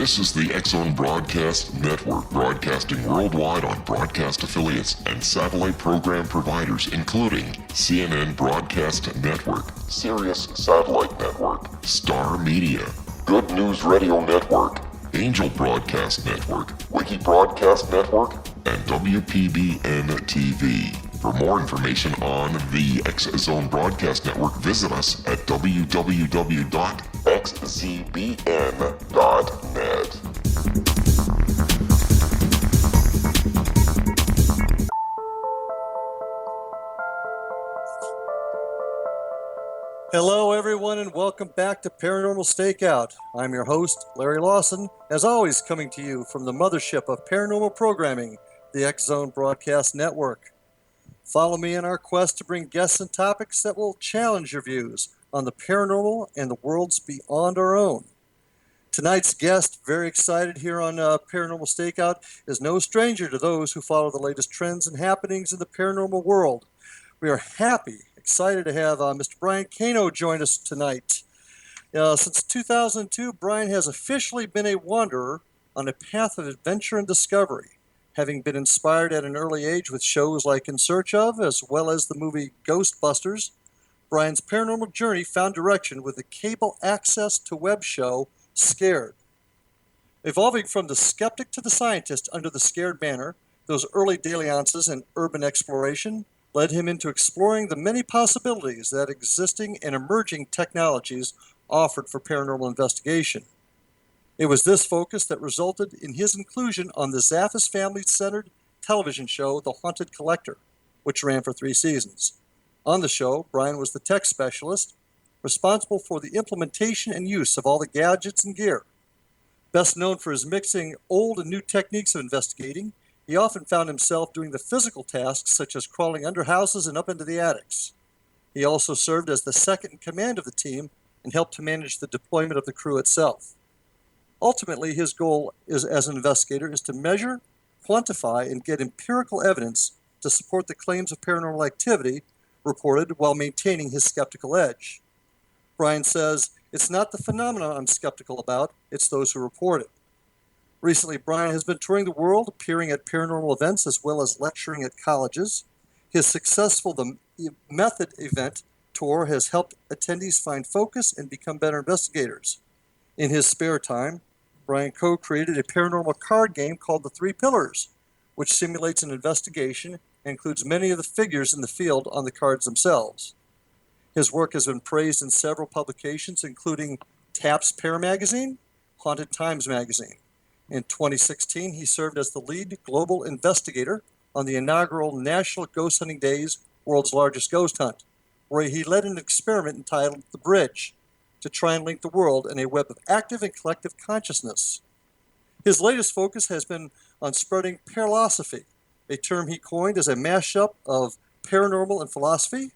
This is the X-Zone Broadcast Network, broadcasting worldwide on broadcast affiliates and satellite program providers, including CNN Broadcast Network, Sirius Satellite Network, Star Media, Good News Radio Network, Angel Broadcast Network, Wiki Broadcast Network, and WPBN TV. For more information on the X-Zone Broadcast Network, visit us at www.xzbn.net. Hello, everyone, and welcome back to Paranormal Stakeout. I'm your host, Larry Lawson, as always coming to you from the mothership of paranormal programming, the X-Zone Broadcast Network. Follow me in our quest to bring guests and topics that will challenge your views on the paranormal and the worlds beyond our own. Tonight's guest, very excited here on Paranormal Stakeout, is no stranger to those who follow the latest trends and happenings in the paranormal world. We are excited to have Mr. Brian Cano join us tonight. Since 2002, Brian has officially been a wanderer on a path of adventure and discovery, having been inspired at an early age with shows like In Search Of, as well as the movie Ghostbusters. Brian's paranormal journey found direction with the cable access to web show Scared. Evolving from the skeptic to the scientist under the Scared banner, those early dalliances and urban exploration led him into exploring the many possibilities that existing and emerging technologies offered for paranormal investigation. It was this focus that resulted in his inclusion on the Zaffis family-centered television show The Haunted Collector, which ran for 3 seasons. On the show, Brian was the tech specialist responsible for the implementation and use of all the gadgets and gear. Best known for his mixing old and new techniques of investigating, he often found himself doing the physical tasks such as crawling under houses and up into the attics. He also served as the second in command of the team and helped to manage the deployment of the crew itself. Ultimately, his goal as an investigator is to measure, quantify, and get empirical evidence to support the claims of paranormal activity reported while maintaining his skeptical edge. Brian says, "It's not the phenomenon I'm skeptical about, it's those who report it." Recently, Brian has been touring the world, appearing at paranormal events as well as lecturing at colleges. His successful The Method event tour has helped attendees find focus and become better investigators. In his spare time, Brian co-created a paranormal card game called The Three Pillars, which simulates an investigation and includes many of the figures in the field on the cards themselves. His work has been praised in several publications, including TAP's Paramagazine, Haunted Times magazine. In 2016, he served as the Lead Global Investigator on the inaugural National Ghost Hunting Days World's Largest Ghost Hunt, where he led an experiment entitled The Bridge, to try and link the world in a web of active and collective consciousness. His latest focus has been on spreading Paralosophy, a term he coined as a mashup of paranormal and philosophy.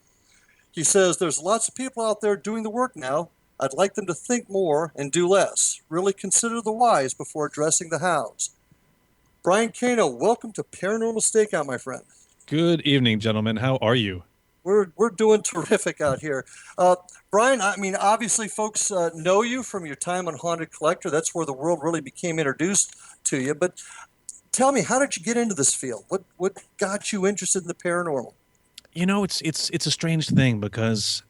He says, "There's lots of people out there doing the work now. I'd like them to think more and do less. Really consider the whys before addressing the hows." Brian Cano, welcome to Paranormal Stakeout, my friend. Good evening, gentlemen. How are you? We're doing terrific out here. Brian, I mean, obviously folks know you from your time on Haunted Collector. That's where the world really became introduced to you. But tell me, how did you get into this field? What got you interested in the paranormal? You know, it's a strange thing because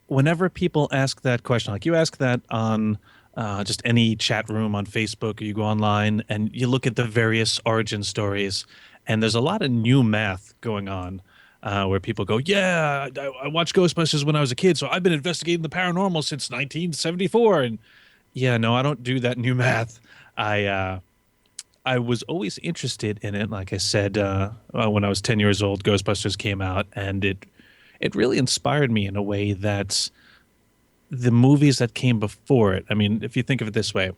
whenever people ask that question, like you ask that on just any chat room on Facebook, or you go online and you look at the various origin stories, and there's a lot of new math going on. Where people go, yeah, I watched Ghostbusters when I was a kid, so I've been investigating the paranormal since 1974. And yeah, no, I don't do that new math. I was always interested in it. Like I said, when I was 10 years old, Ghostbusters came out, and it really inspired me in a way that the movies that came before it, I mean, if you think of it this way,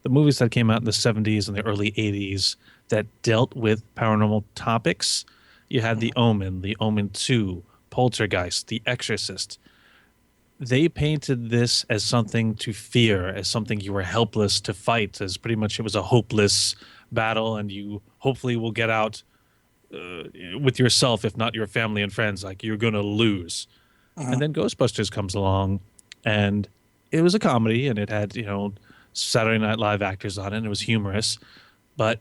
the movies that came out in the 70s and the early 80s that dealt with paranormal topics, you had The Omen, The Omen 2, Poltergeist, The Exorcist. They painted this as something to fear, as something you were helpless to fight, as pretty much it was a hopeless battle, and you hopefully will get out with yourself, if not your family and friends, like you're going to lose. And then Ghostbusters comes along, and it was a comedy, and it had, Saturday Night Live actors on it, and it was humorous. But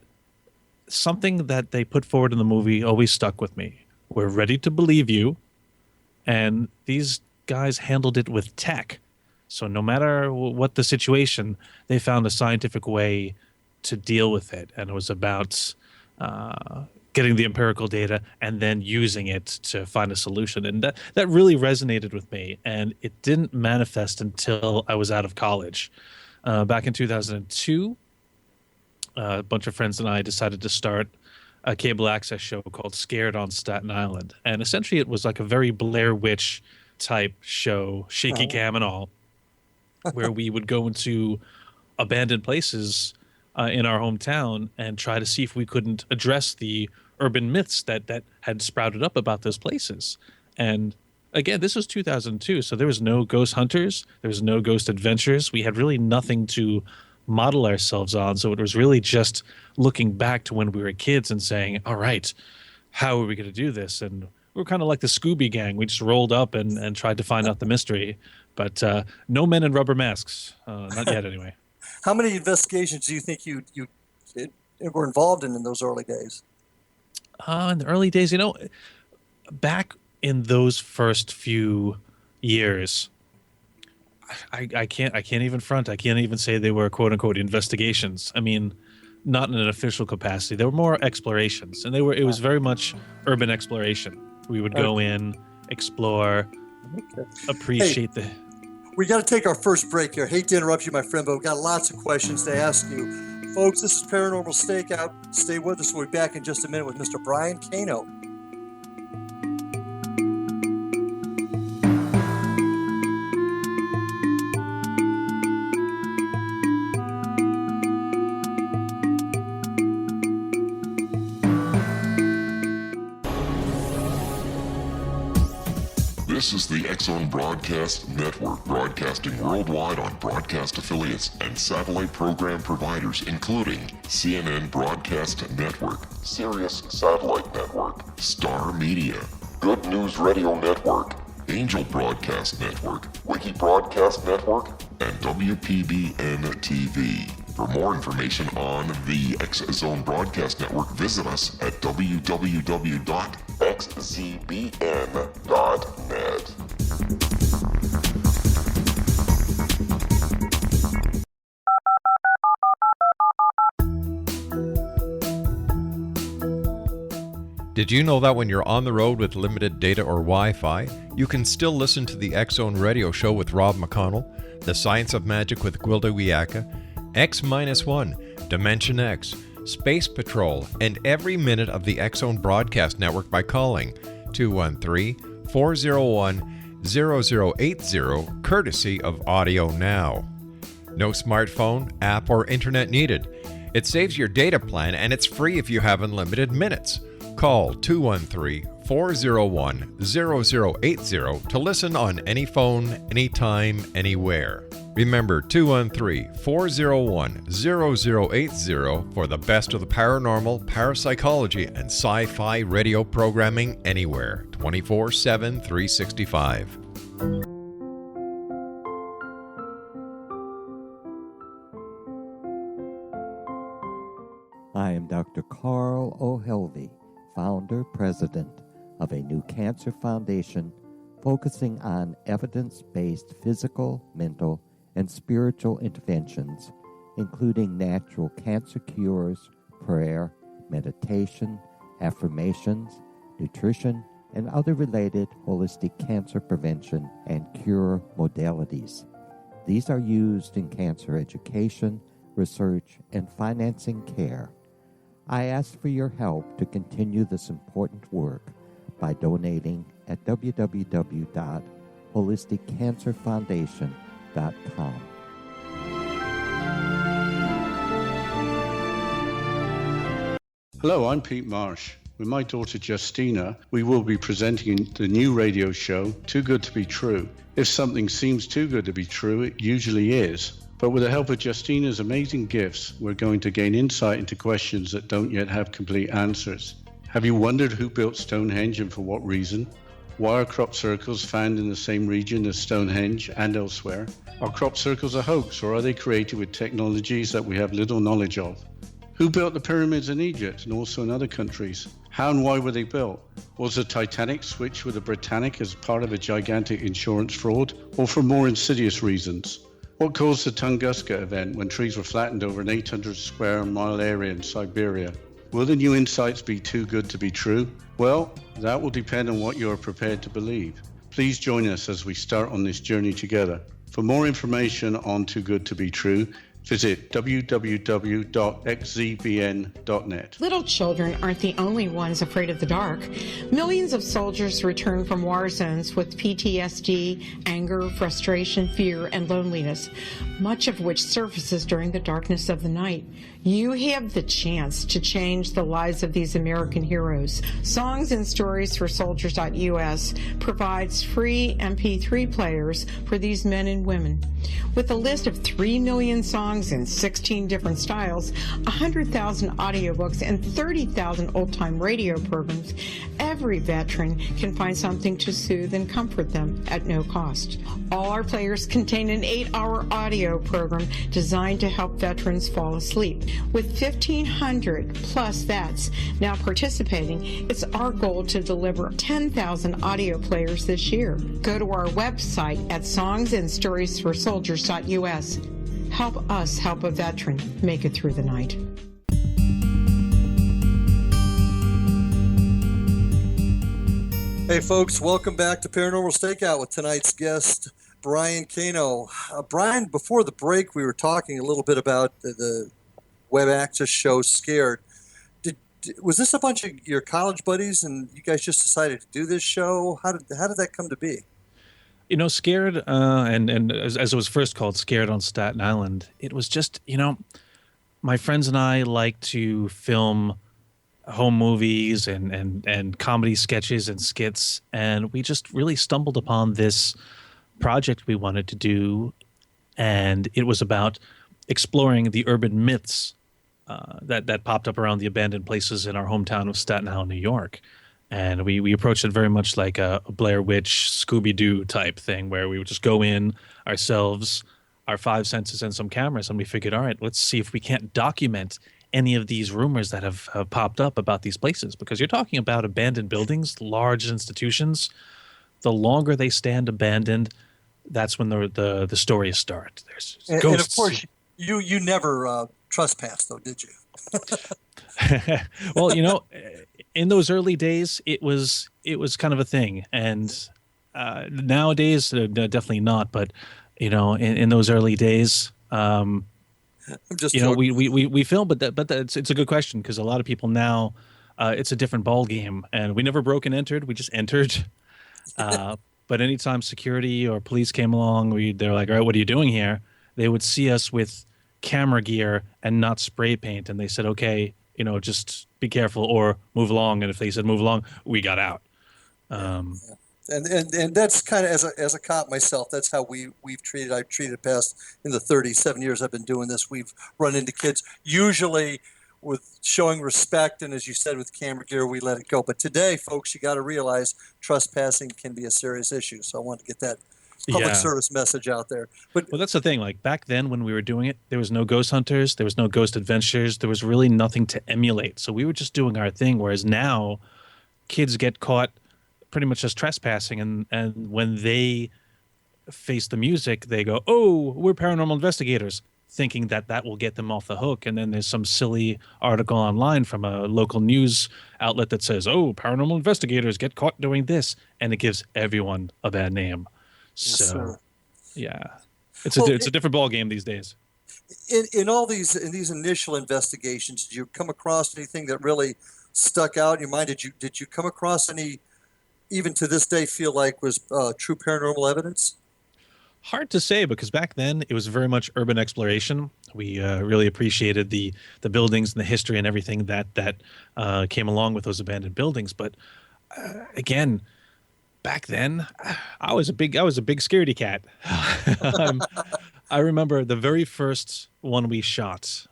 something that they put forward in the movie always stuck with me. We're ready to believe you, and these guys handled it with tech. So no matter what the situation, they found a scientific way to deal with it, and it was about getting the empirical data and then using it to find a solution. And that really resonated with me, and it didn't manifest until I was out of college. Back in 2002, a bunch of friends and I decided to start a cable access show called Scared on Staten Island. And essentially it was like a very Blair Witch type show, shaky cam and all, where we would go into abandoned places in our hometown and try to see if we couldn't address the urban myths that had sprouted up about those places. And again, this was 2002, so there was no ghost hunters, there was no ghost adventures. We had really nothing to model ourselves on. So it was really just looking back to when we were kids and saying, all right, how are we going to do this? And we were kind of like the Scooby Gang. We just rolled up and tried to find out the mystery. But no men in rubber masks. Not yet, anyway. How many investigations do you think you were involved in those early days? In the early days, back in those first few years, I can't even front. I can't even say they were quote unquote investigations. I mean, not in an official capacity. They were more explorations, and it was very much urban exploration. We would go in, explore, appreciate We got to take our first break here. Hate to interrupt you, my friend, but we've got lots of questions to ask you. Folks, this is Paranormal Stakeout. Stay with us. We'll be back in just a minute with Mr. Brian Cano. This is the X-Zone Broadcast Network, broadcasting worldwide on broadcast affiliates and satellite program providers, including CNN Broadcast Network, Sirius Satellite Network, Star Media, Good News Radio Network, Angel Broadcast Network, Wiki Broadcast Network, and WPBN TV. For more information on the X-Zone Broadcast Network, visit us at www.xzbn.net. Did you know that when you're on the road with limited data or Wi-Fi, you can still listen to the X-Zone Radio Show with Rob McConnell, The Science of Magic with Gwilda Wiyaka, X-1, Dimension X, Space Patrol, and every minute of the X-Zone Broadcast Network by calling 213-401-0080, courtesy of Audio Now. No smartphone, app, or internet needed. It saves your data plan, and it's free if you have unlimited minutes. Call 213-401-0080 to listen on any phone, anytime, anywhere. Remember 213-401-0080 for the best of the paranormal, parapsychology, and sci-fi radio programming anywhere, 24/7, 365. I am Dr. Carl O'Helvey, founder, president of a new cancer foundation focusing on evidence-based physical, mental, and spiritual interventions, including natural cancer cures, prayer, meditation, affirmations, nutrition, and other related holistic cancer prevention and cure modalities. These are used in cancer education, research, and financing care. I ask for your help to continue this important work by donating at www.holisticcancerfoundation.com. Hello, I'm Pete Marsh. With my daughter Justina, we will be presenting the new radio show, Too Good to Be True. If something seems too good to be true, it usually is. But with the help of Justina's amazing gifts, we're going to gain insight into questions that don't yet have complete answers. Have you wondered who built Stonehenge and for what reason? Why are crop circles found in the same region as Stonehenge and elsewhere? Are crop circles a hoax, or are they created with technologies that we have little knowledge of? Who built the pyramids in Egypt and also in other countries? How and why were they built? Was the Titanic switched with the Britannic as part of a gigantic insurance fraud, or for more insidious reasons? What caused the Tunguska event when trees were flattened over an 800 square mile area in Siberia? Will the new insights be too good to be true? Well, that will depend on what you are prepared to believe. Please join us as we start on this journey together. For more information on Too Good to Be True, visit www.xzbn.net. Little children aren't the only ones afraid of the dark. Millions of soldiers return from war zones with PTSD, anger, frustration, fear, and loneliness, much of which surfaces during the darkness of the night. You have the chance to change the lives of these American heroes. Songs and Stories for Soldiers.us provides free MP3 players for these men and women. With a list of 3 million songs in 16 different styles, 100,000 audiobooks, and 30,000 old-time radio programs, every veteran can find something to soothe and comfort them at no cost. All our players contain an 8-hour audio program designed to help veterans fall asleep. With 1,500 plus vets now participating, it's our goal to deliver 10,000 audio players this year. Go to our website at songsandstoriesforsoldiers.us. Help us help a veteran make it through the night. Hey folks, welcome back to Paranormal Stakeout with tonight's guest, Brian Cano. Brian, before the break, we were talking a little bit about the web access show Scared. Was this a bunch of your college buddies and you guys just decided to do this show? How did that come to be? You know, Scared, and as it was first called, Scared on Staten Island, it was just, my friends and I like to film home movies and comedy sketches and skits, and we just really stumbled upon this project we wanted to do, and it was about exploring the urban myths that popped up around the abandoned places in our hometown of Staten Island, New York. And we approached it very much like a Blair Witch, Scooby-Doo type thing, where we would just go in ourselves, our 5 senses and some cameras, and we figured, all right, let's see if we can't document any of these rumors that have popped up about these places. Because you're talking about abandoned buildings, large institutions. The longer they stand abandoned, that's when the stories start. There's ghosts. And of course, you never trespassed, though, did you? Well, in those early days, it was kind of a thing, and nowadays definitely not. But in those early days, I'm just we film, but it's a good question because a lot of people now, it's a different ball game, and we never broke and entered. We just entered. But anytime security or police came along, they're like, all right, what are you doing here? They would see us with camera gear and not spray paint, and they said, okay, just be careful or move along. And if they said move along, we got out. And that's kind of as a cop myself, that's how I've treated past in the 37 years I've been doing this. We've run into kids usually with showing respect, and as you said, with camera gear, we let it go. But today, folks, you got to realize trespassing can be a serious issue. So I want to get that public service message out there. But well, that's the thing. Like back then when we were doing it, there was no ghost hunters, there was no ghost adventures, there was really nothing to emulate. So we were just doing our thing. Whereas now, kids get caught pretty much just trespassing, and when they face the music, they go, "Oh, we're paranormal investigators," thinking that will get them off the hook. And then there's some silly article online from a local news outlet that says, "Oh, paranormal investigators get caught doing this," and it gives everyone a bad name. So, yeah, it's a different ball game these days. In these initial investigations, did you come across anything that really stuck out in your mind? Did you come across any, even to this day, feel like was true paranormal evidence? Hard to say, because back then it was very much urban exploration. We really appreciated the buildings and the history and everything that came along with those abandoned buildings. But again, back then, I was a big scaredy cat. I remember the very first one we shot.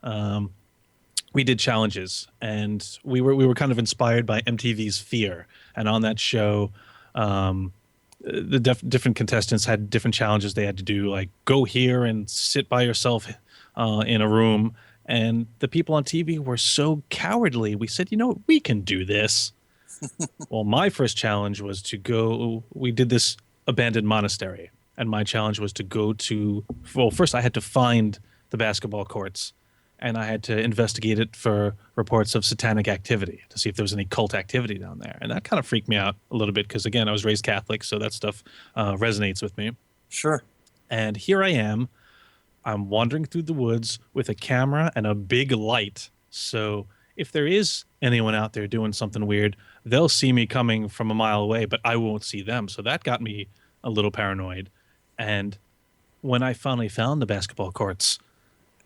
We did challenges, and we were kind of inspired by MTV's Fear, and on that show, The different contestants had different challenges they had to do, like go here and sit by yourself in a room. And the people on TV were so cowardly. We said, we can do this. Well, my first challenge was to go. We did this abandoned monastery, and my challenge was to go to. Well, first I had to find the basketball courts, and I had to investigate it for reports of satanic activity to see if there was any cult activity down there. And that kind of freaked me out a little bit because, again, I was raised Catholic, so that stuff resonates with me. Sure. And here I am. I'm wandering through the woods with a camera and a big light. So if there is anyone out there doing something weird, they'll see me coming from a mile away, but I won't see them. So that got me a little paranoid. And when I finally found the basketball courts,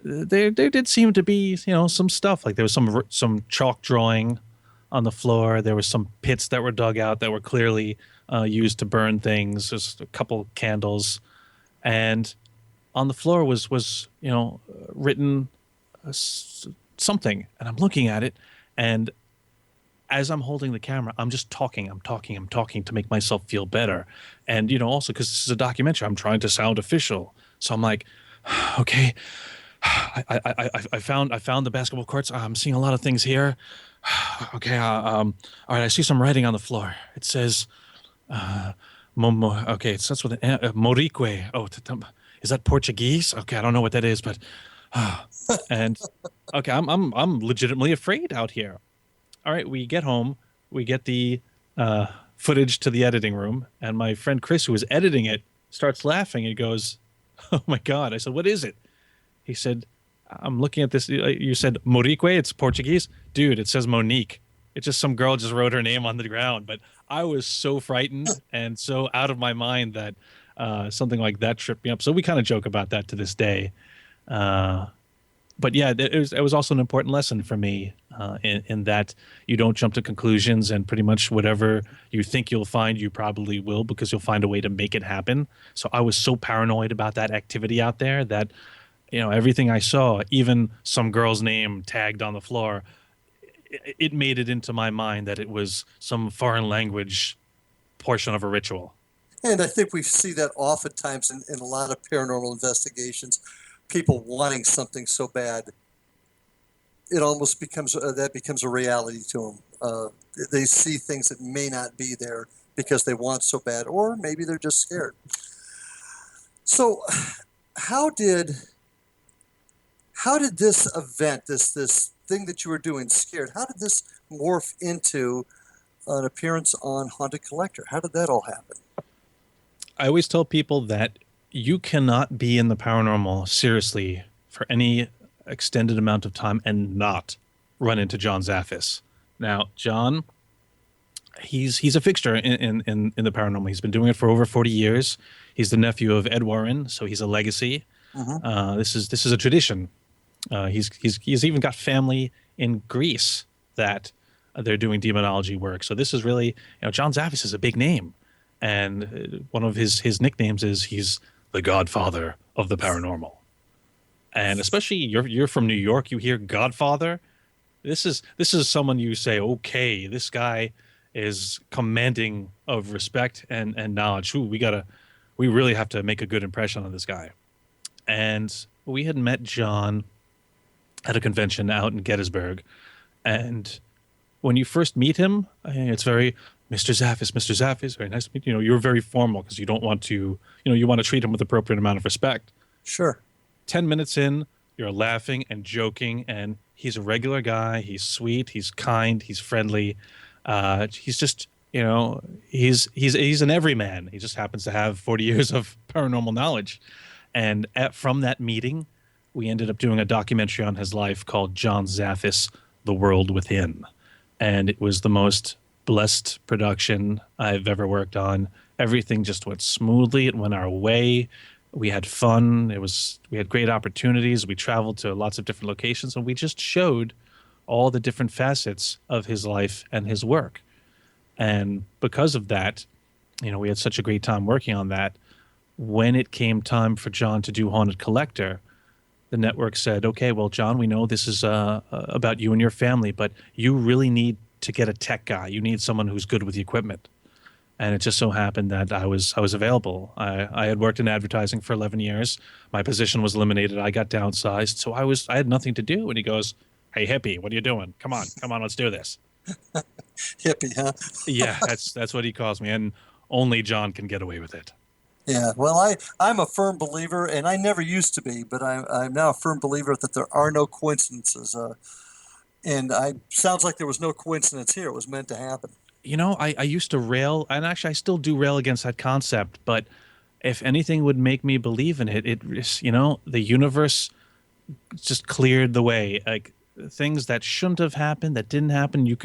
there did seem to be, some stuff. Like there was some chalk drawing on the floor. There was some pits that were dug out that were clearly used to burn things. There's a couple candles. And on the floor was written something, and I'm looking at it, and as I'm holding the camera, I'm just talking. I'm talking to make myself feel better, and also because this is a documentary, I'm trying to sound official. So I'm like, okay, I found the basketball courts. I'm seeing a lot of things here. Okay, all right, I see some writing on the floor. It says, okay, it starts with an Morique. Oh. Is that Portuguese? Okay, I don't know what that is, but and okay, I'm legitimately afraid out here. All right, we get home, we get the footage to the editing room, and my friend Chris, who was editing it, starts laughing. He goes, "Oh my God!" I said, "What is it?" He said, "I'm looking at this. You said Morique. It's Portuguese, dude. It says Monique. It's just some girl just wrote her name on the ground." But I was so frightened and so out of my mind that. Something like that tripped me up. So we kind of joke about that to this day. But yeah, it was also an important lesson for me in that you don't jump to conclusions, and pretty much whatever you think you'll find, you probably will, because you'll find a way to make it happen. So I was so paranoid about that activity out there that, everything I saw, even some girl's name tagged on the floor, it made it into my mind that it was some foreign language portion of a ritual. And I think we see that oftentimes in a lot of paranormal investigations, people wanting something so bad, it almost becomes a reality to them. They see things that may not be there because they want so bad, or maybe they're just scared. So how did this event, this thing that you were doing, scared, how did this morph into an appearance on Haunted Collector? How did that all happen? I always tell people that you cannot be in the paranormal seriously for any extended amount of time and not run into John Zaffis. Now, John, he's a fixture in the paranormal. He's been doing it for over 40 years. He's the nephew of Ed Warren, so he's a legacy. Mm-hmm. This is a tradition. He's even got family in Greece that they're doing demonology work. So this is really, John Zaffis is a big name. And one of his nicknames is he's the godfather of the paranormal. And especially you're from New York, you hear Godfather. This is someone you say, okay, this guy is commanding of respect and knowledge. Ooh, we really have to make a good impression on this guy. And we had met John at a convention out in Gettysburg. And when you first meet him, it's very Mr. Zaffis, very nice to meet you. You're very formal because you don't want to, you want to treat him with appropriate amount of respect. Sure. 10 minutes in, you're laughing and joking, and he's a regular guy. He's sweet. He's kind. He's friendly. He's just, he's an everyman. He just happens to have 40 years of paranormal knowledge. And from that meeting, we ended up doing a documentary on his life called John Zaffis, The World Within. And it was the most blessed production I've ever worked on. Everything just went smoothly. It went our way. We had fun. We had great opportunities. We traveled to lots of different locations, and we just showed all the different facets of his life and his work. And because of that, we had such a great time working on that. When it came time for John to do Haunted Collector, the network said, okay, well, John, we know this is about you and your family, but you really need to get a tech guy. You need someone who's good with the equipment. And it just so happened that I was available. I had worked in advertising for 11 years. My position was eliminated. I got downsized, so I had nothing to do. And he goes, "Hey hippie, what are you doing? Come on, let's do this." Hippie, huh? Yeah, that's what he calls me, and only John can get away with it. Yeah, well, I'm a firm believer, and I never used to be, but I'm now a firm believer that there are no coincidences. And sounds like there was no coincidence here. It was meant to happen. I used to rail, and actually I still do rail against that concept, but if anything would make me believe in it, the universe just cleared the way. Like things that shouldn't have happened, that didn't happen,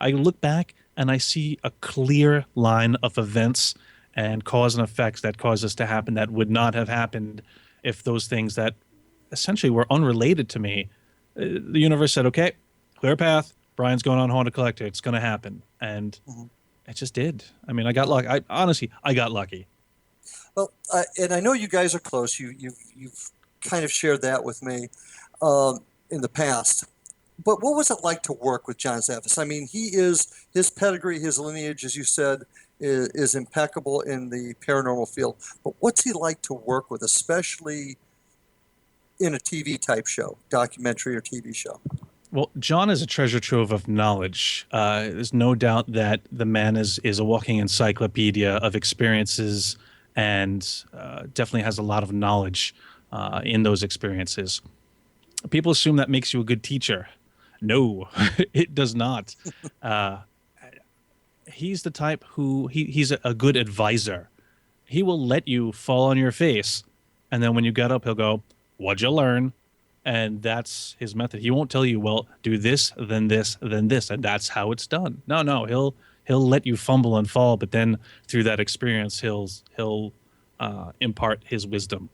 I look back and I see a clear line of events and cause and effects that caused this to happen that would not have happened if those things that essentially were unrelated to me, the universe said, okay, clear path, Brian's going on Haunted Collector, it's going to happen. And it just did. I mean, I got lucky. I got lucky. Well, and I know you guys are close. You've kind of shared that with me in the past. But what was it like to work with John Zaffis? I mean, his pedigree, his lineage, as you said, is impeccable in the paranormal field. But what's he like to work with, especially in a TV type show, documentary or TV show? Well, John is a treasure trove of knowledge. There's no doubt that the man is a walking encyclopedia of experiences and definitely has a lot of knowledge in those experiences. People assume that makes you a good teacher. No, it does not. He's the type who he's a good advisor. He will let you fall on your face, and then when you get up, he'll go, "What'd you learn?" And that's his method. He won't tell you, well, do this, then this, then this, and that's how it's done. No, he'll let you fumble and fall, but then through that experience, he'll impart his wisdom.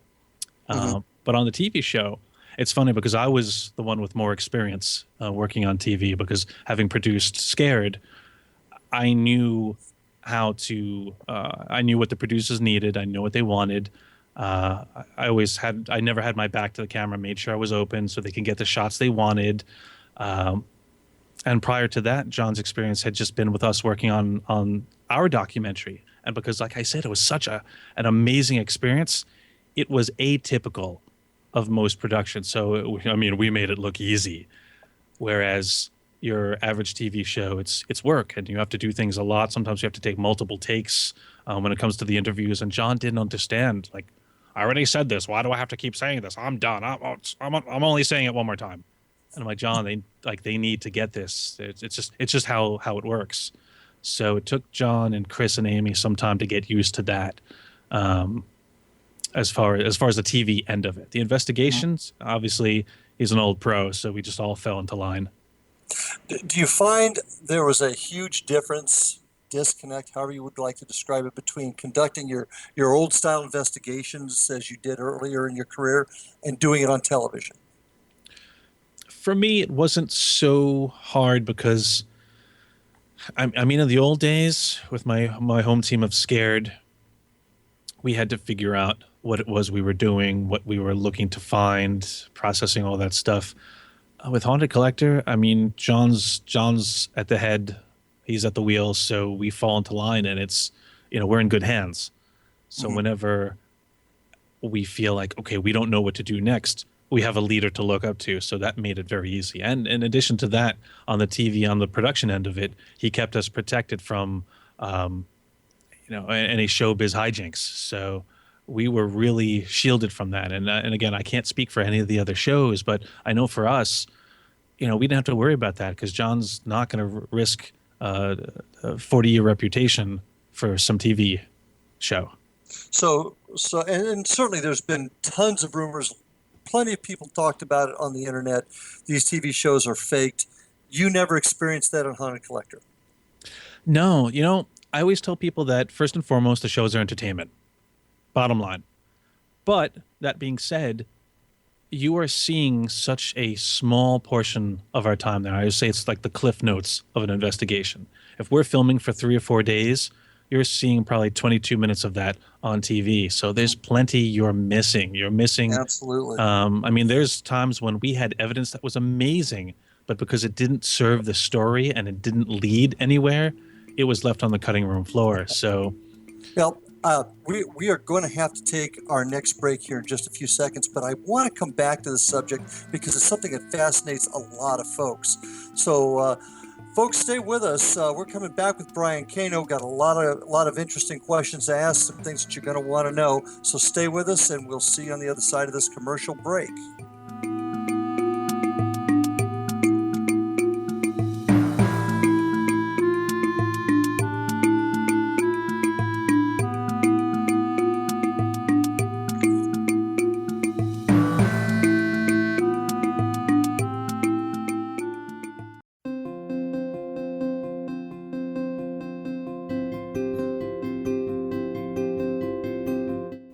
But on the TV show, it's funny because I was the one with more experience working on TV because having produced Scared, I knew how to. I knew what the producers needed. I knew what they wanted. I never had my back to the camera, made sure I was open so they can get the shots they wanted. And prior to that, John's experience had just been with us working on our documentary. And because, like I said, it was such an amazing experience, it was atypical of most productions. So, we made it look easy. Whereas your average TV show, it's work, and you have to do things a lot. Sometimes you have to take multiple takes when it comes to the interviews. And John didn't understand, like, I already said this. Why do I have to keep saying this? I'm done. I'm only saying it one more time. And I'm like, John, they need to get this. It's just how it works. So it took John and Chris and Amy some time to get used to that. As far as the TV end of it, the investigations, obviously he's an old pro, so we just all fell into line. Do you find there was a huge disconnect, however you would like to describe it, between conducting your old style investigations as you did earlier in your career and doing it on television? For me, it wasn't so hard because in the old days with my home team of Scared, we had to figure out what it was we were doing, what we were looking to find, processing all that stuff. With Haunted Collector, John's at the head. He's at the wheel, so we fall into line, and it's, we're in good hands. So whenever we feel like, okay, we don't know what to do next, we have a leader to look up to. So that made it very easy. And in addition to that, on the TV, on the production end of it, he kept us protected from, any showbiz hijinks. So we were really shielded from that. And again, I can't speak for any of the other shows, but I know for us, we didn't have to worry about that because John's not going to risk a 40-year reputation for some TV show. So and certainly there's been tons of rumors. Plenty of people talked about it on the internet. These TV shows are faked. You never experienced that on Haunted Collector? No, I always tell people that first and foremost, the shows are entertainment. Bottom line. But that being said, you are seeing such a small portion of our time there. I would say it's like the cliff notes of an investigation. If we're filming for 3 or 4 days, you're seeing probably 22 minutes of that on TV. So there's plenty you're missing. Absolutely. There's times when we had evidence that was amazing, but because it didn't serve the story and it didn't lead anywhere, it was left on the cutting room floor. So, Well, we are going to have to take our next break here in just a few seconds, but I want to come back to this subject because it's something that fascinates a lot of folks. So, folks, stay with us. We're coming back with Brian Cano. Got a lot of interesting questions to ask, some things that you're going to want to know. So stay with us, and we'll see you on the other side of this commercial break.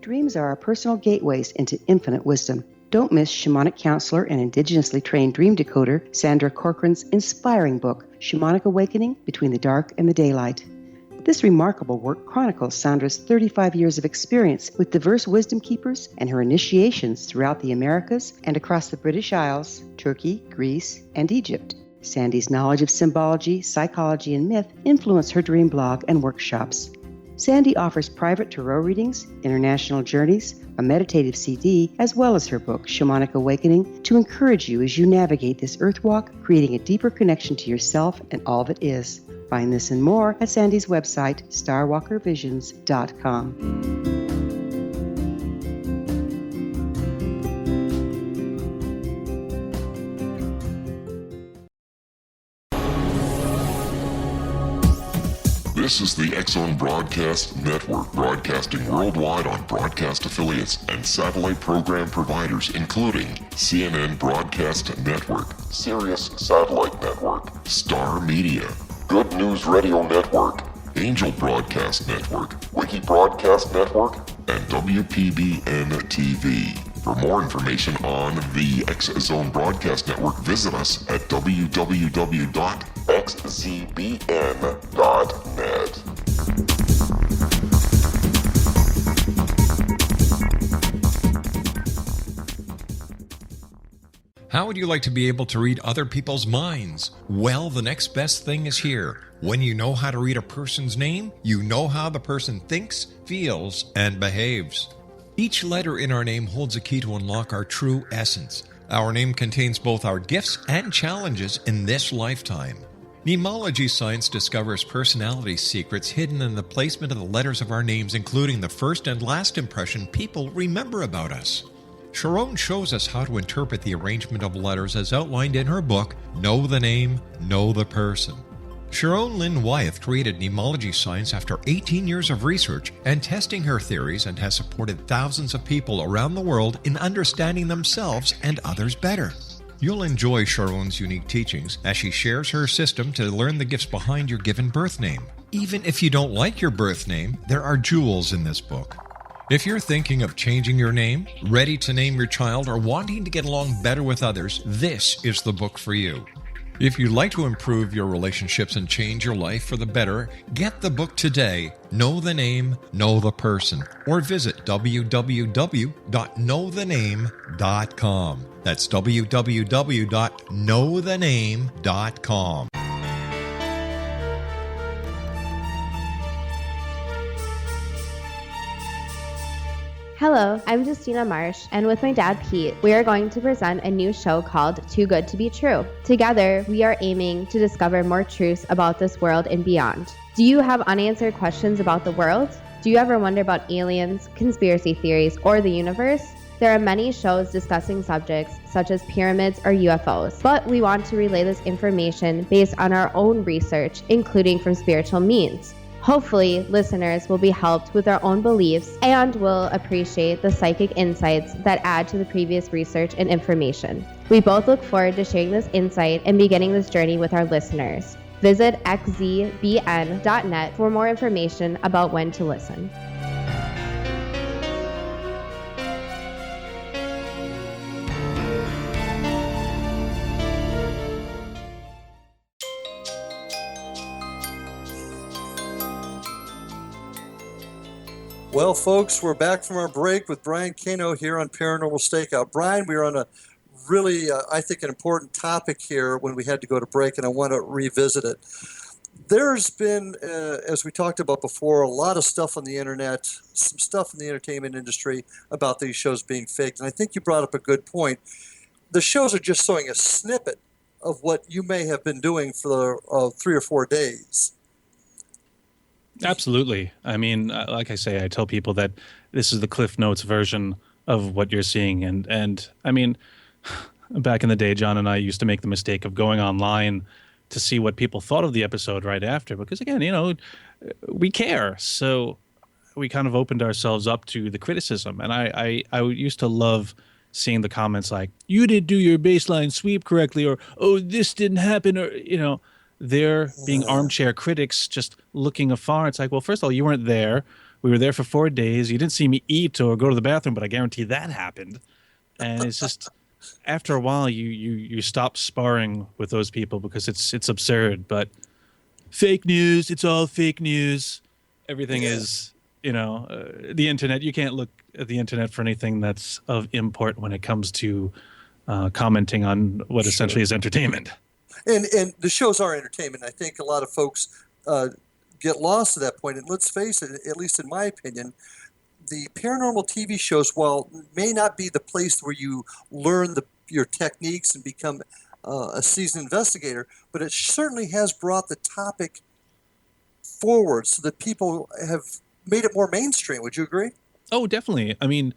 Dreams are our personal gateways into infinite wisdom. Don't miss shamanic counselor and indigenously trained dream decoder Sandra Corcoran's inspiring book, Shamanic Awakening Between the Dark and the Daylight. This remarkable work chronicles Sandra's 35 years of experience with diverse wisdom keepers and her initiations throughout the Americas and across the British Isles, Turkey, Greece, and Egypt. Sandy's knowledge of symbology, psychology, and myth influence her dream blog and workshops. Sandy offers private tarot readings, international journeys, a meditative CD, as well as her book, Shamanic Awakening, to encourage you as you navigate this earth walk, creating a deeper connection to yourself and all that is. Find this and more at Sandy's website, starwalkervisions.com. This is the X-Zone Broadcast Network, broadcasting worldwide on broadcast affiliates and satellite program providers, including CNN Broadcast Network, Sirius Satellite Network, Star Media, Good News Radio Network, Angel Broadcast Network, Wiki Broadcast Network, and WPBN TV. For more information on the X-Zone Broadcast Network, visit us at www.xzbn.net. How would you like to be able to read other people's minds? Well, the next best thing is here. When you know how to read a person's name, you know how the person thinks, feels, and behaves. Each letter in our name holds a key to unlock our true essence. Our name contains both our gifts and challenges in this lifetime. Mnemology science discovers personality secrets hidden in the placement of the letters of our names, including the first and last impression people remember about us. Sharon shows us how to interpret the arrangement of letters as outlined in her book, Know the Name, Know the Person. Sharon Lynn Wyeth created mnemology science after 18 years of research and testing her theories, and has supported thousands of people around the world in understanding themselves and others better. You'll enjoy Sharon's unique teachings as she shares her system to learn the gifts behind your given birth name. Even if you don't like your birth name, there are jewels in this book. If you're thinking of changing your name, ready to name your child, or wanting to get along better with others, this is the book for you. If you'd like to improve your relationships and change your life for the better, get the book today, Know the Name, Know the Person, or visit www.knowthename.com. That's www.knowthename.com. Hello, I'm Justina Marsh, and with my dad Pete, we are going to present a new show called Too Good to Be True. Together, we are aiming to discover more truths about this world and beyond. Do you have unanswered questions about the world? Do you ever wonder about aliens, conspiracy theories, or the universe? There are many shows discussing subjects such as pyramids or UFOs, but we want to relay this information based on our own research, including from spiritual means. Hopefully, listeners will be helped with their own beliefs and will appreciate the psychic insights that add to the previous research and information. We both look forward to sharing this insight and beginning this journey with our listeners. Visit xzbn.net for more information about when to listen. Well, folks, we're back from our break with Brian Cano here on Paranormal Stakeout. Brian, we were on a really, I think, an important topic here when we had to go to break, and I want to revisit it. There's been, as we talked about before, a lot of stuff on the internet, some stuff in the entertainment industry about these shows being faked. And I think you brought up a good point. The shows are just showing a snippet of what you may have been doing for 3 or 4 days. Absolutely. I mean, like I say, I tell people that this is the Cliff Notes version of what you're seeing. And I mean, back in the day, John and I used to make the mistake of going online to see what people thought of the episode right after, because again, we care. So we kind of opened ourselves up to the criticism. And I used to love seeing the comments like, you didn't do your baseline sweep correctly, or, oh, this didn't happen, or, they're being armchair critics just looking afar. It's like, well, first of all, you weren't there. We were there for 4 days. You didn't see me eat or go to the bathroom, but I guarantee that happened. And it's just, after a while, you stop sparring with those people because it's absurd. But fake news, it's all fake news. Everything is, the internet. You can't look at the internet for anything that's of import when it comes to commenting on what essentially is entertainment. And the shows are entertainment. I think a lot of folks get lost at that point. And let's face it, at least in my opinion, the paranormal TV shows, while may not be the place where you learn your techniques and become a seasoned investigator, but it certainly has brought the topic forward so that people have made it more mainstream. Would you agree? Oh, definitely. I mean,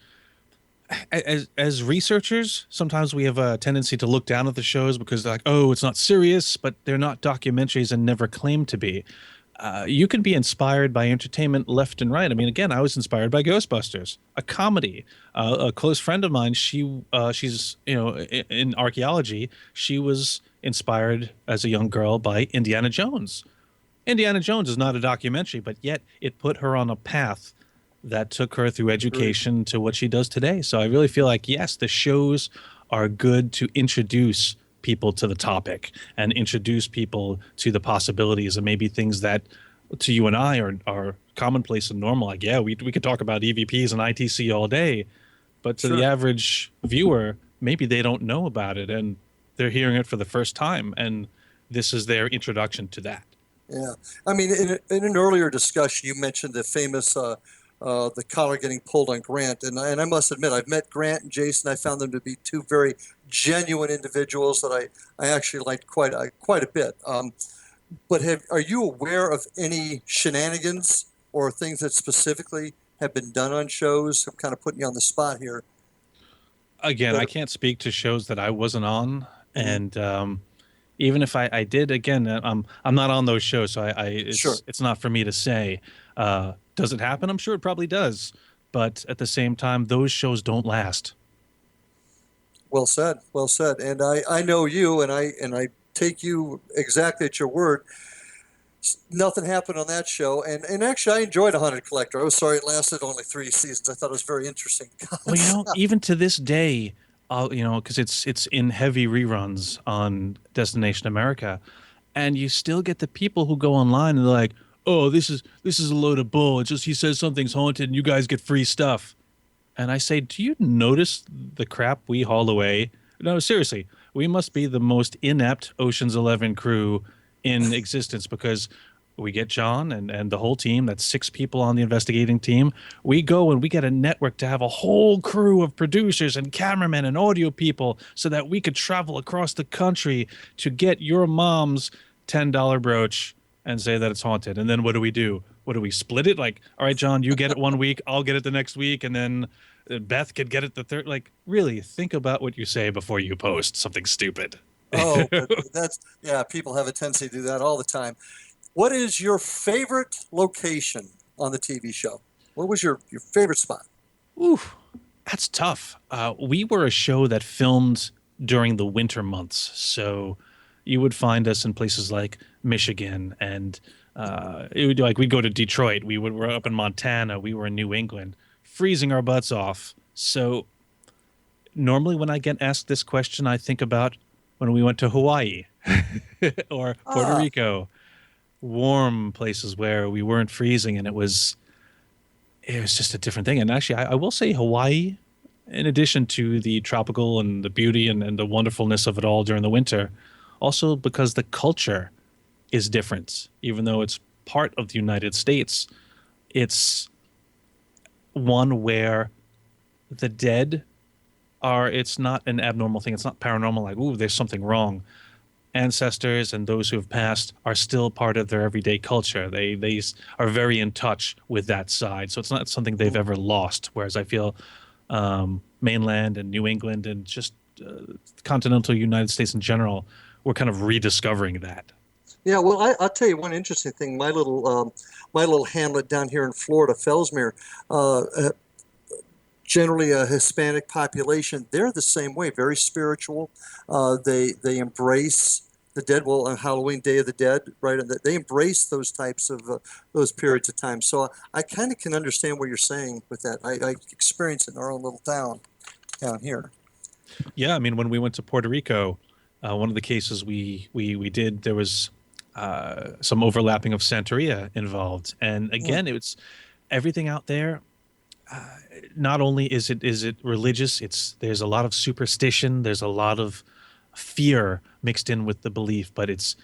as researchers, sometimes we have a tendency to look down at the shows because they're like, oh, it's not serious, but they're not documentaries and never claim to be. You can be inspired by entertainment left and right. I mean, again, I was inspired by Ghostbusters, a comedy. A close friend of mine, she's in archaeology. She was inspired as a young girl by Indiana Jones. Indiana Jones is not a documentary, but yet it put her on a path that took her through education to what she does today. So I really feel like, yes, the shows are good to introduce people to the topic and introduce people to the possibilities and maybe things that to you and I are commonplace and normal. Like, yeah, we could talk about EVPs and ITC all day, but to the average viewer, maybe they don't know about it and they're hearing it for the first time. And this is their introduction to that. Yeah. I mean, in an earlier discussion, you mentioned the famous the collar getting pulled on Grant. And I must admit, I've met Grant and Jason. I found them to be two very genuine individuals that I actually liked quite a bit. But are you aware of any shenanigans or things that specifically have been done on shows? I'm kind of putting you on the spot here. Again, I can't speak to shows that I wasn't on. And even if I did, again, I'm not on those shows, so it's not for me to say. Does it happen? I'm sure it probably does. But at the same time, those shows don't last. Well said. Well said. And I know you, and I take you exactly at your word. Nothing happened on that show. And actually, I enjoyed A Haunted Collector. I was sorry it lasted only 3 seasons. I thought it was very interesting. Well, even to this day, because it's in heavy reruns on Destination America, and you still get the people who go online and they're like, oh, this is a load of bull. It's just he says something's haunted and you guys get free stuff. And I say, do you notice the crap we haul away? No, seriously, we must be the most inept Ocean's 11 crew in existence because we get John and the whole team, that's 6 people on the investigating team. We go and we get a network to have a whole crew of producers and cameramen and audio people so that we could travel across the country to get your mom's $10 brooch and say that it's haunted. And then what do? What do we split it? Like, all right, John, you get it 1 week, I'll get it the next week, and then Beth could get it the third. Like, really, think about what you say before you post something stupid. Oh, people have a tendency to do that all the time. What is your favorite location on the TV show? What was your favorite spot? Ooh, that's tough. We were a show that filmed during the winter months, so you would find us in places like Michigan, and we'd go to Detroit. We're up in Montana. We were in New England, freezing our butts off. So normally when I get asked this question, I think about when we went to Hawaii or Puerto Rico, warm places where we weren't freezing, and it was just a different thing. And actually, I will say Hawaii, in addition to the tropical and the beauty and the wonderfulness of it all during the winter, also because the culture is different. Even though it's part of the United States, it's one where the dead are, it's not an abnormal thing. It's not paranormal, like, ooh, there's something wrong. Ancestors and those who have passed are still part of their everyday culture. They are very in touch with that side. So it's not something they've ever lost. Whereas I feel mainland and New England and just continental United States in general, we're kind of rediscovering that. Yeah, well, I'll tell you one interesting thing. My little hamlet down here in Florida, Fellsmere, generally a Hispanic population. They're the same way, very spiritual. They embrace the dead. Well, on Halloween, Day of the Dead, right? And they embrace those types of those periods of time. So I kind of can understand what you're saying with that. I experience it in our own little town down here. Yeah, I mean, when we went to Puerto Rico, one of the cases we did, there was some overlapping of Santeria involved, and again, it's everything out there. Not only is it religious, there's a lot of superstition, there's a lot of fear mixed in with the belief, but it's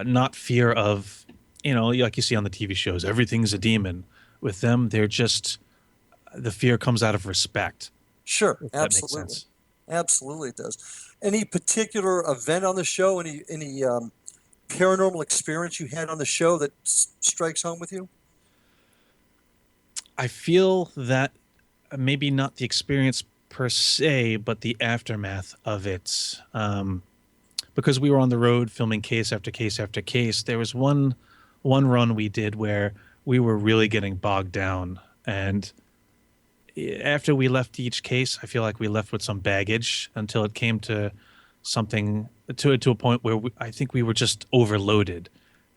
not fear of, like you see on the TV shows, everything's a demon. With them, they're just, the fear comes out of respect. Sure, if that makes absolutely. sense. Absolutely it does. Any particular event on the show, any paranormal experience you had on the show that strikes home with you? I feel that maybe not the experience per se, but the aftermath of it. Because we were on the road filming case after case after case, there was one run we did where we were really getting bogged down. And after we left each case, I feel like we left with some baggage until it came to something, to a point where I think we were just overloaded.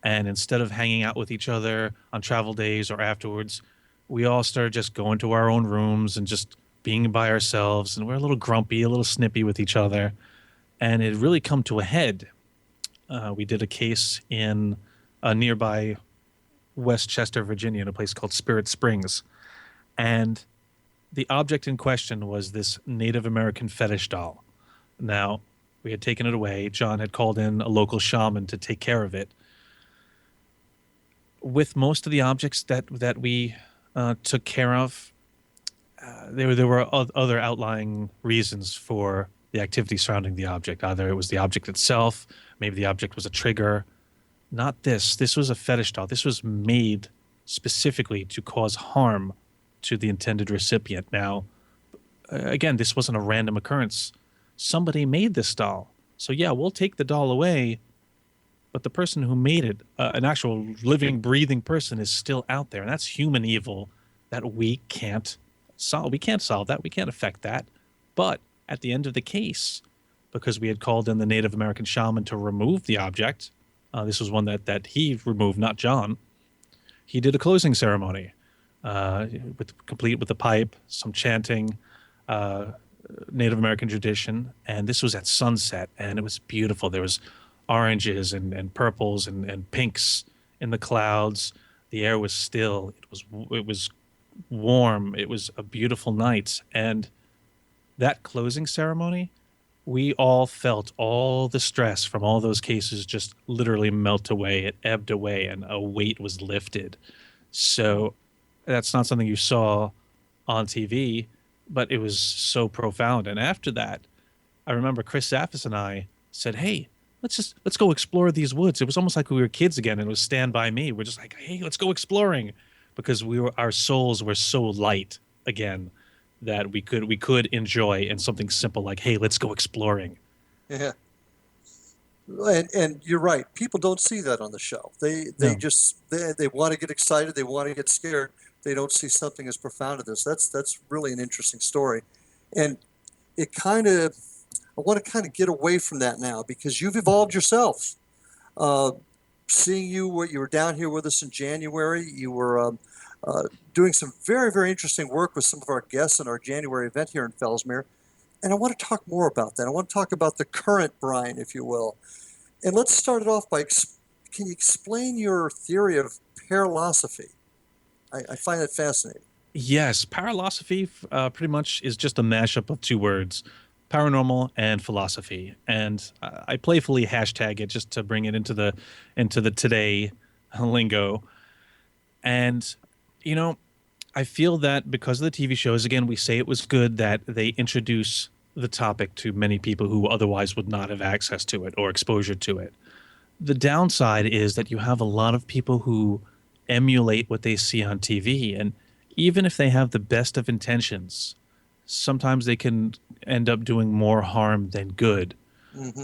And instead of hanging out with each other on travel days or afterwards, we all started just going to our own rooms and just being by ourselves. And we're a little grumpy, a little snippy with each other. And it really come to a head. We did a case in nearby Westchester, Virginia, in a place called Spirit Springs. And the object in question was this Native American fetish doll. Now, we had taken it away. John had called in a local shaman to take care of it. With most of the objects that we took care of, there were other outlying reasons for the activity surrounding the object. Either it was the object itself, maybe the object was a trigger. Not this. This was a fetish doll. This was made specifically to cause harm to the intended recipient. Now, again, this wasn't a random occurrence. Somebody made this doll. So yeah, we'll take the doll away, but the person who made it, an actual living, breathing person, is still out there. And that's human evil that we can't solve. We can't solve that. We can't affect that. But at the end of the case, because we had called in the Native American shaman to remove the object, this was one that he removed, not John. He did a closing ceremony, complete with the pipe, some chanting, Native American tradition, and this was at sunset, and it was beautiful. There was oranges and purples and pinks in the clouds. The air was still. It was warm. It was a beautiful night, and that closing ceremony, we all felt all the stress from all those cases just literally melt away. It ebbed away, and a weight was lifted. So that's not something you saw on TV, but it was so profound. And after that, I remember Chris Zaffis and I said, hey, let's go explore these woods. It was almost like we were kids again, and it was Stand By Me. We're just like, hey, let's go exploring, because our souls were so light again that we could enjoy in something simple like, hey, let's go exploring. Yeah. And you're right. People don't see that on the show. They want to get excited. They want to get scared. They don't see something as profound as this. That's really an interesting story. And I want to kind of get away from that now, because you've evolved yourself. Seeing you were down here with us in January, you were doing some very, very interesting work with some of our guests in our January event here in Fellsmere. And I want to talk more about that. I want to talk about the current Brian, if you will. And let's start it off by, can you explain your theory of paralosophy? I find it fascinating. Yes, paralosophy pretty much is just a mashup of two words, paranormal and philosophy, and I playfully hashtag it just to bring it into the today lingo. And I feel that because of the TV shows, again, we say it was good that they introduce the topic to many people who otherwise would not have access to it or exposure to it. The downside is that you have a lot of people who emulate what they see on TV, and even if they have the best of intentions, sometimes they can end up doing more harm than good.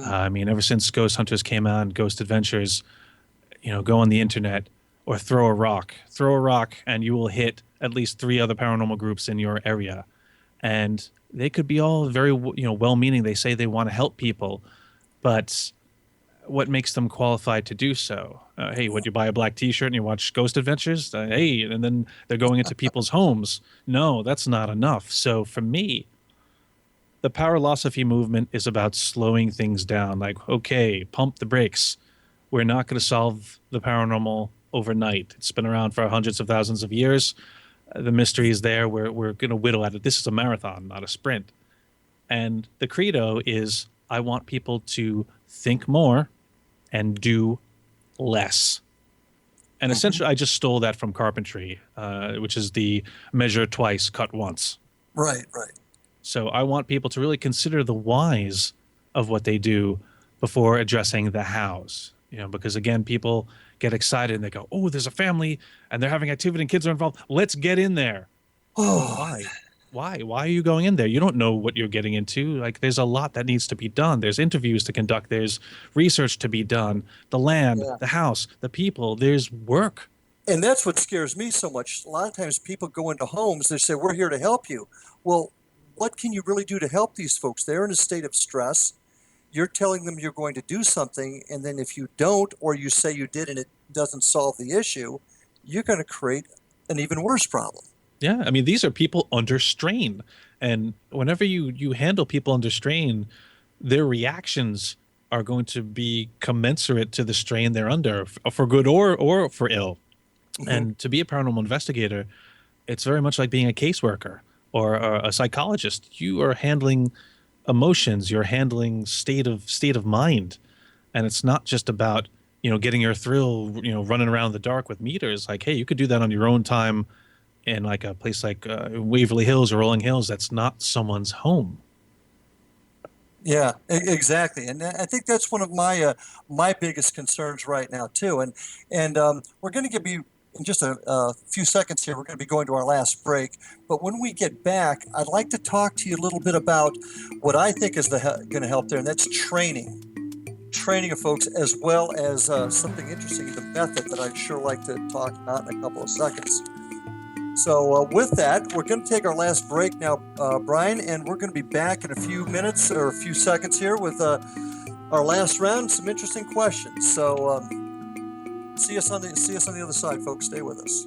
I mean, ever since Ghost Hunters came out and Ghost Adventures, go on the internet or throw a rock and you will hit at least 3 other paranormal groups in your area. And they could be all very, well-meaning. They say they want to help people, but what makes them qualified to do so? Hey, would you buy a black T-shirt and you watch Ghost Adventures? Hey, and then they're going into people's homes. No, that's not enough. So for me, the Paralosophy movement is about slowing things down. Like, okay, pump the brakes. We're not going to solve the paranormal overnight. It's been around for hundreds of thousands of years. The mystery is there. We're going to whittle at it. This is a marathon, not a sprint. And the credo is, I want people to think more and do less. And essentially, I just stole that from carpentry, which is the measure twice, cut once. Right. So I want people to really consider the whys of what they do before addressing the hows. Because again, people get excited and they go, oh, there's a family and they're having activity and kids are involved. Let's get in there. Oh, why? Why are you going in there? You don't know what you're getting into. Like, there's a lot that needs to be done. There's interviews to conduct. There's research to be done. The land, the house, the people, there's work. And that's what scares me so much. A lot of times people go into homes, they say, we're here to help you. Well, what can you really do to help these folks? They're in a state of stress. You're telling them you're going to do something, and then if you don't, or you say you did and it doesn't solve the issue, you're going to create an even worse problem. Yeah, I mean, these are people under strain. And whenever you handle people under strain, their reactions are going to be commensurate to the strain they're under, for good or for ill. And to be a paranormal investigator, it's very much like being a caseworker or a psychologist. You are handling emotions, you're handling state of mind. And it's not just about, getting your thrill, running around the dark with meters. Like, hey, you could do that on your own time in like a place like Waverly Hills or Rolling Hills. That's not someone's home. Yeah, exactly. And I think that's one of my biggest concerns right now too. And we're going to be in just a few seconds here. We're going to be going to our last break. But when we get back, I'd like to talk to you a little bit about what I think is going to help there, and that's training of folks, as well as something interesting in the method that I'd sure like to talk about in a couple of seconds. So with that, we're going to take our last break now, Brian, and we're going to be back in a few minutes or a few seconds here with our last round, some interesting questions. So see us on the other side, folks. Stay with us.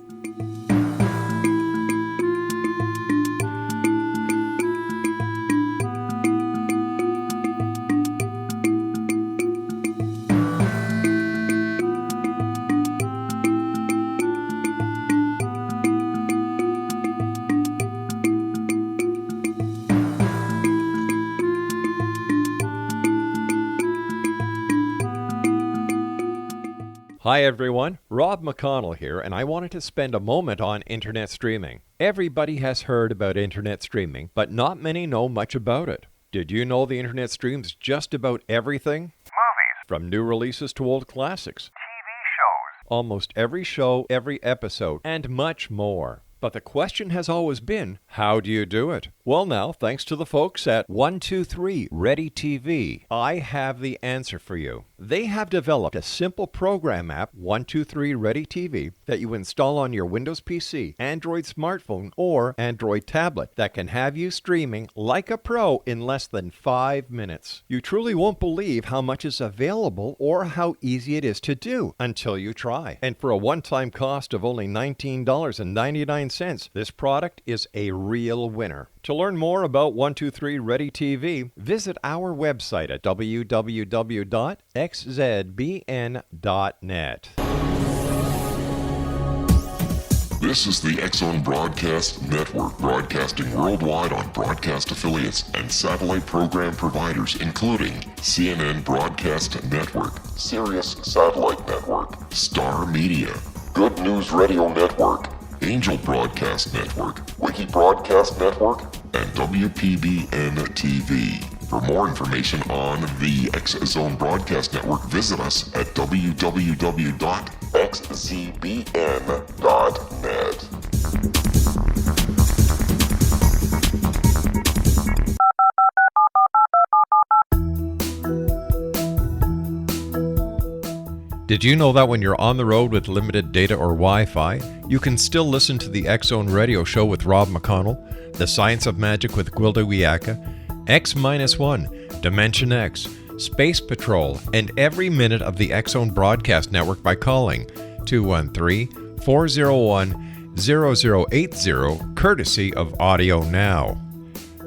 Hi everyone, Rob McConnell here, and I wanted to spend a moment on internet streaming. Everybody has heard about internet streaming, but not many know much about it. Did you know the internet streams just about everything? Movies. From new releases to old classics. TV shows. Almost every show, every episode, and much more. But the question has always been, how do you do it? Well now, thanks to the folks at 123 Ready TV, I have the answer for you. They have developed a simple program app, 123 Ready TV, that you install on your Windows PC, Android smartphone, or Android tablet that can have you streaming like a pro in less than 5 minutes. You truly won't believe how much is available or how easy it is to do until you try. And for a one-time cost of only $19.99, this product is a real winner. To learn more about 123 Ready TV, visit our website at www.xzbn.net. This is the X-Zone Broadcast Network, broadcasting worldwide on broadcast affiliates and satellite program providers, including CNN Broadcast Network, Sirius Satellite Network, Star Media, Good News Radio Network, Angel Broadcast Network, Wiki Broadcast Network, and WPBN TV. For more information on the X-Zone Broadcast Network, visit us at www.xzbn.net. Did you know that when you're on the road with limited data or Wi-Fi, you can still listen to the X-Zone Radio Show with Rob McConnell, The Science of Magic with Gwilda Wiyaka, X-1, Dimension X, Space Patrol, and every minute of the X-Zone Broadcast Network by calling 213-401-0080, courtesy of Audio Now.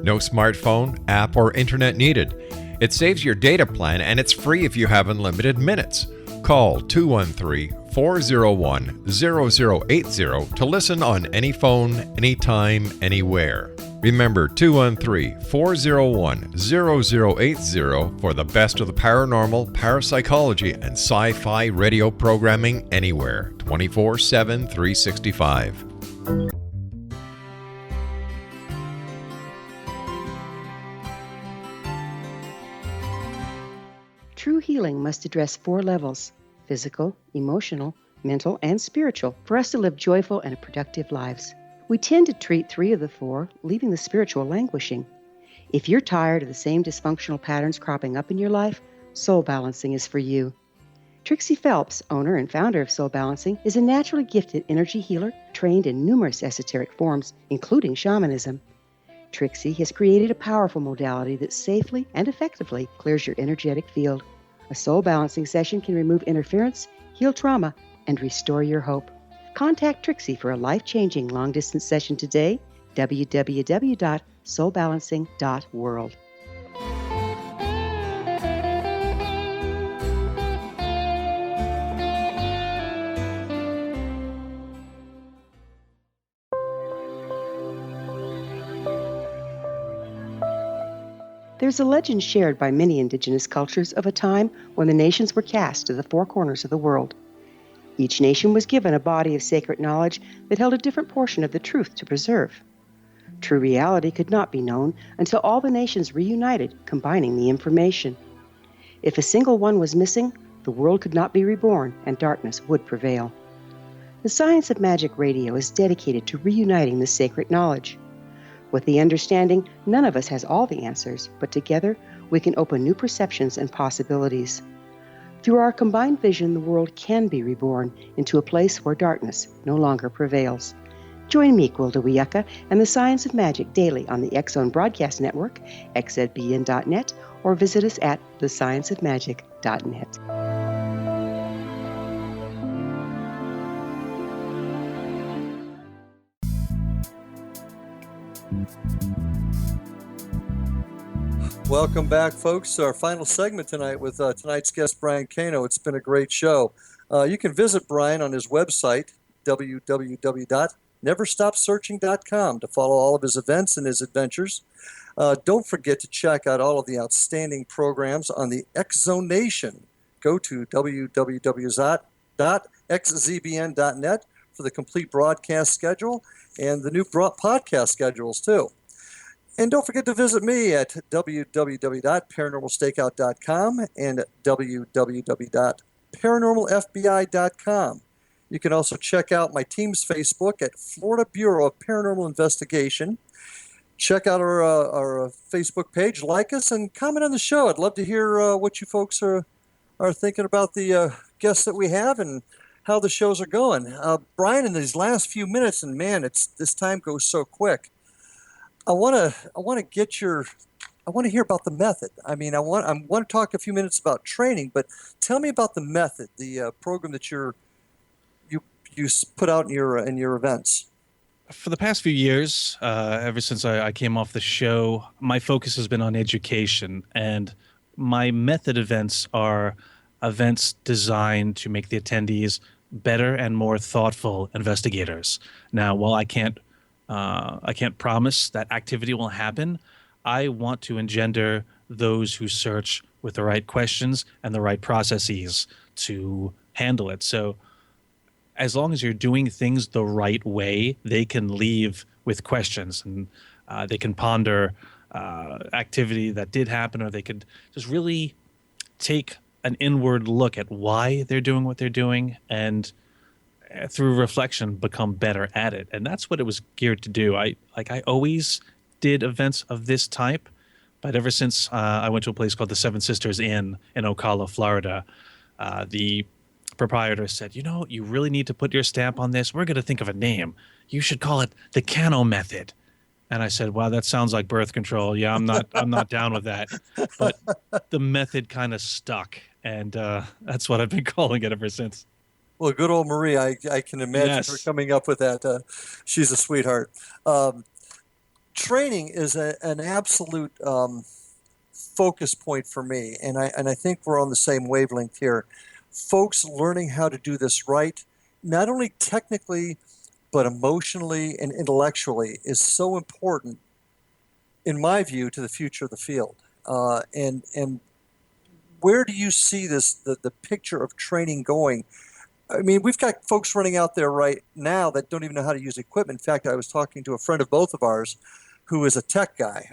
No smartphone, app, or internet needed. It saves your data plan and it's free if you have unlimited minutes. Call 213-401-0080 to listen on any phone, anytime, anywhere. Remember 213-401-0080 for the best of the paranormal, parapsychology, and sci-fi radio programming anywhere, 24/7, 365. True healing must address 4 levels: physical, emotional, mental, and spiritual, for us to live joyful and productive lives. We tend to treat 3 of the 4, leaving the spiritual languishing. If you're tired of the same dysfunctional patterns cropping up in your life, Soul Balancing is for you. Trixie Phelps, owner and founder of Soul Balancing, is a naturally gifted energy healer trained in numerous esoteric forms, including shamanism. Trixie has created a powerful modality that safely and effectively clears your energetic field. A Soul Balancing session can remove interference, heal trauma, and restore your hope. Contact Trixie for a life-changing long-distance session today, www.soulbalancing.world. There's a legend shared by many indigenous cultures of a time when the nations were cast to the 4 corners of the world. Each nation was given a body of sacred knowledge that held a different portion of the truth to preserve. True reality could not be known until all the nations reunited, combining the information. If a single one was missing, the world could not be reborn and darkness would prevail. The Science of Magic Radio is dedicated to reuniting the sacred knowledge. With the understanding, none of us has all the answers, but together we can open new perceptions and possibilities. Through our combined vision, the world can be reborn into a place where darkness no longer prevails. Join me, Gwilda Wiyaka, and the Science of Magic daily on the X-Zone Broadcast Network, xzbn.net, or visit us at thescienceofmagic.net. Welcome back, folks, to our final segment tonight with tonight's guest, Brian Cano. It's been a great show. You can visit Brian on his website, www.neverstopsearching.com, to follow all of his events and his adventures. Don't forget to check out all of the outstanding programs on the X-Zone Nation. Go to www.xzbn.net for the complete broadcast schedule and the new podcast schedules, too. And don't forget to visit me at www.paranormalstakeout.com and www.paranormalfbi.com. You can also check out my team's Facebook at Florida Bureau of Paranormal Investigation. Check out our Facebook page, like us, and comment on the show. I'd love to hear what you folks are thinking about the guests that we have and how the shows are going. Brian, in these last few minutes, and man, this time goes so quick. I want to hear about the method. I mean, I want to talk a few minutes about training, but tell me about the method, the program that you put out in your events. For the past few years, ever since I came off the show, my focus has been on education, and my method events are events designed to make the attendees better and more thoughtful investigators. Now, while I can't promise that activity will happen, I want to engender those who search with the right questions and the right processes to handle it. So as long as you're doing things the right way, they can leave with questions, and they can ponder activity that did happen, or they could just really take an inward look at why they're doing what they're doing, and through reflection become better at it. And that's what it was geared to do. I always did events of this type, but ever since I went to a place called the Seven Sisters Inn in Ocala, Florida, the proprietor said, you really need to put your stamp on this. We're going to think of a name. You should call it the Cano method. And I said, wow, that sounds like birth control. Yeah, I'm not down with that. But the method kind of stuck, and that's what I've been calling it ever since. Well, good old Marie, I can imagine her coming up with that. She's a sweetheart. Training is an absolute focus point for me, and I think we're on the same wavelength here. Folks learning how to do this right, not only technically, but emotionally and intellectually, is so important, in my view, to the future of the field. And where do you see the picture of training going? I mean, we've got folks running out there right now that don't even know how to use equipment. In fact, I was talking to a friend of both of ours who is a tech guy,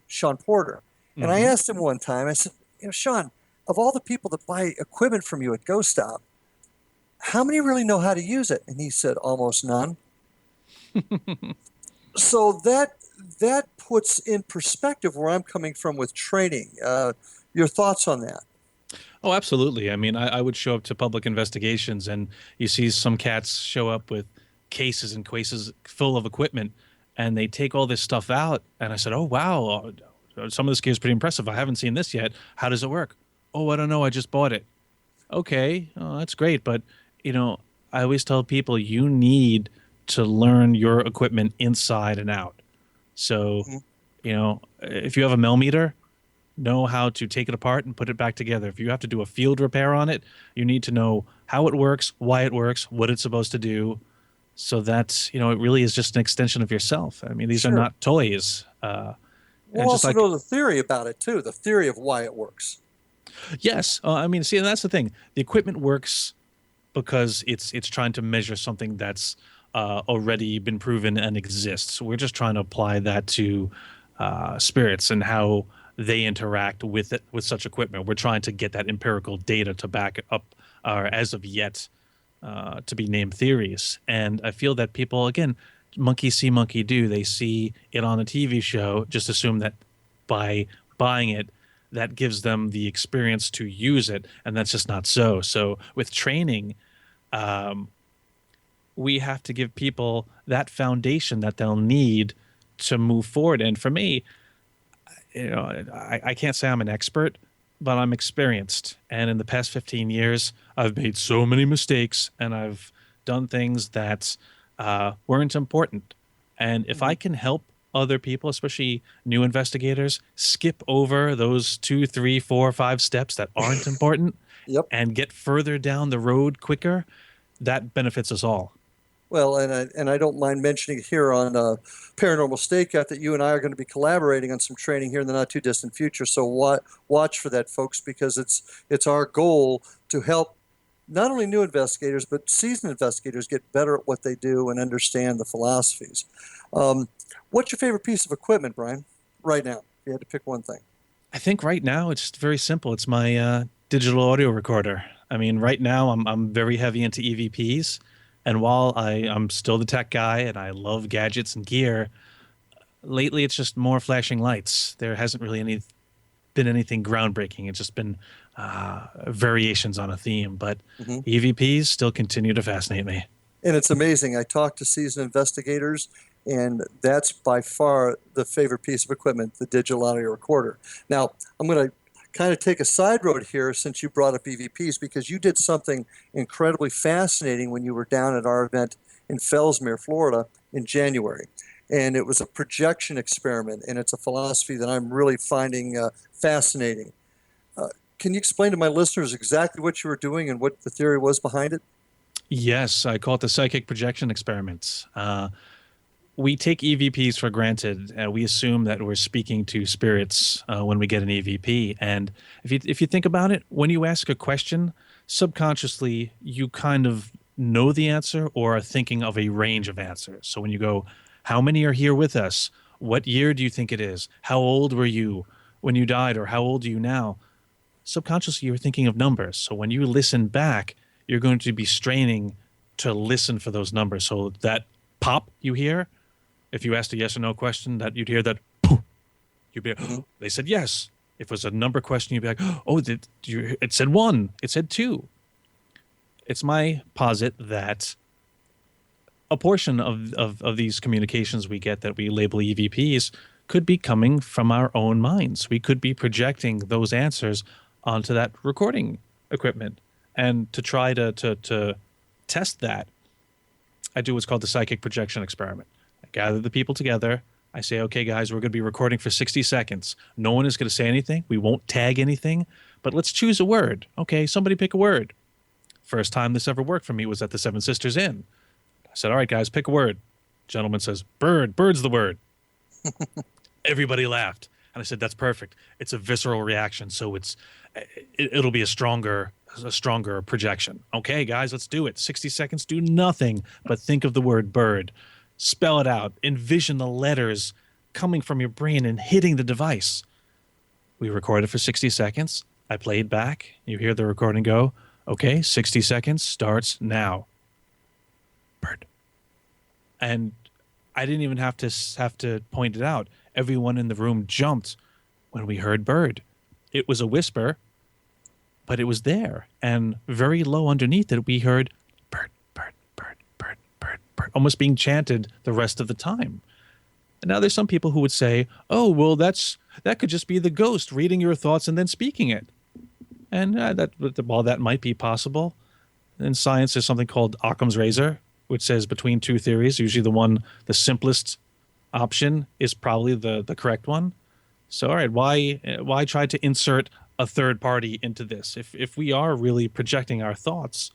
Sean Porter. And I asked him one time, I said, Sean, of all the people that buy equipment from you at Ghost Stop, how many really know how to use it? And he said, almost none. So that puts in perspective where I'm coming from with training. Your thoughts on that? Oh, absolutely. I mean, I would show up to public investigations, and you see some cats show up with cases and cases full of equipment, and they take all this stuff out. And I said, oh, wow, some of this gear is pretty impressive. I haven't seen this yet. How does it work? Oh, I don't know. I just bought it. Okay, that's great. But, I always tell people you need to learn your equipment inside and out. So, if you have a millimeter, know how to take it apart and put it back together. If you have to do a field repair on it, you need to know how it works, why it works, what it's supposed to do. So that, it really is just an extension of yourself. I mean, these are not toys. We'll also know the theory about it too, the theory of why it works. Yes. I mean, see, and that's the thing. The equipment works because it's trying to measure something that's already been proven and exists. We're just trying to apply that to spirits and how they interact with it, with such equipment. We're trying to get that empirical data to back up our as of yet to be named theories. And I feel that people, again, monkey see, monkey do. They see it on a TV show, just assume that by buying it, that gives them the experience to use it, and that's just not so. So with training, we have to give people that foundation that they'll need to move forward. And for me, I can't say I'm an expert, but I'm experienced. And in the past 15 years, I've made so many mistakes, and I've done things that weren't important. And if I can help other people, especially new investigators, skip over those 2, 3, 4, 5 steps that aren't important and get further down the road quicker, that benefits us all. Well, and I don't mind mentioning here on Paranormal Stakeout that you and I are going to be collaborating on some training here in the not too distant future. So watch for that, folks, because it's our goal to help not only new investigators but seasoned investigators get better at what they do and understand the philosophies. What's your favorite piece of equipment, Brian, right now, if you had to pick one thing? I think right now it's very simple. It's my digital audio recorder. I mean, right now I'm very heavy into EVPs. And while I'm still the tech guy and I love gadgets and gear, lately it's just more flashing lights. There hasn't really been anything groundbreaking. It's just been variations on a theme. But EVPs still continue to fascinate me. And it's amazing. I talk to seasoned investigators, and that's by far the favorite piece of equipment, the digital audio recorder. Now, I'm going to kind of take a side road here since you brought up EVPs, because you did something incredibly fascinating when you were down at our event in Fellsmere, Florida in January. And it was a projection experiment, and it's a philosophy that I'm really finding fascinating. Can you explain to my listeners exactly what you were doing and what the theory was behind it? Yes, I call it the psychic projection experiment. We take EVPs for granted. We assume that we're speaking to spirits when we get an EVP. And if you think about it, when you ask a question, subconsciously you kind of know the answer or are thinking of a range of answers. So when you go, how many are here with us? What year do you think it is? How old were you when you died, or how old are you now? Subconsciously you're thinking of numbers. So when you listen back, you're going to be straining to listen for those numbers. So that pop you hear, if you asked a yes or no question, that you'd hear that poof, you'd be like, oh, they said yes. If it was a number question, you'd be like, oh, it said 1, it said 2. It's my posit that a portion of these communications we get that we label EVPs could be coming from our own minds. We could be projecting those answers onto that recording equipment. And to try to test that, I do what's called the psychic projection experiment. I gather the people together. I say, okay, guys, we're going to be recording for 60 seconds. No one is going to say anything. We won't tag anything, but let's choose a word. Okay, somebody pick a word. First time this ever worked for me was at the Seven Sisters Inn. I said, all right, guys, pick a word. Gentleman says, bird. Bird's the word. Everybody laughed. And I said, that's perfect. It's a visceral reaction, so it'll be a stronger projection. Okay, guys, let's do it. 60 seconds, do nothing but think of the word bird. Spell it out. Envision the letters coming from your brain and hitting the device. We recorded for 60 seconds. I played back. You hear the recording go, okay, 60 seconds starts now. Bird. And I didn't even have to point it out. Everyone in the room jumped when we heard bird. It was a whisper, but it was there. And very low underneath it, we heard bird, bird, bird, bird, bird, bird, almost being chanted the rest of the time. And now there's some people who would say, oh, well, that could just be the ghost reading your thoughts and then speaking it. And while that might be possible, in science there's something called Occam's razor, which says between two theories, usually the simplest option is probably the correct one. So, all right, why try to insert a third party into this? If we are really projecting our thoughts,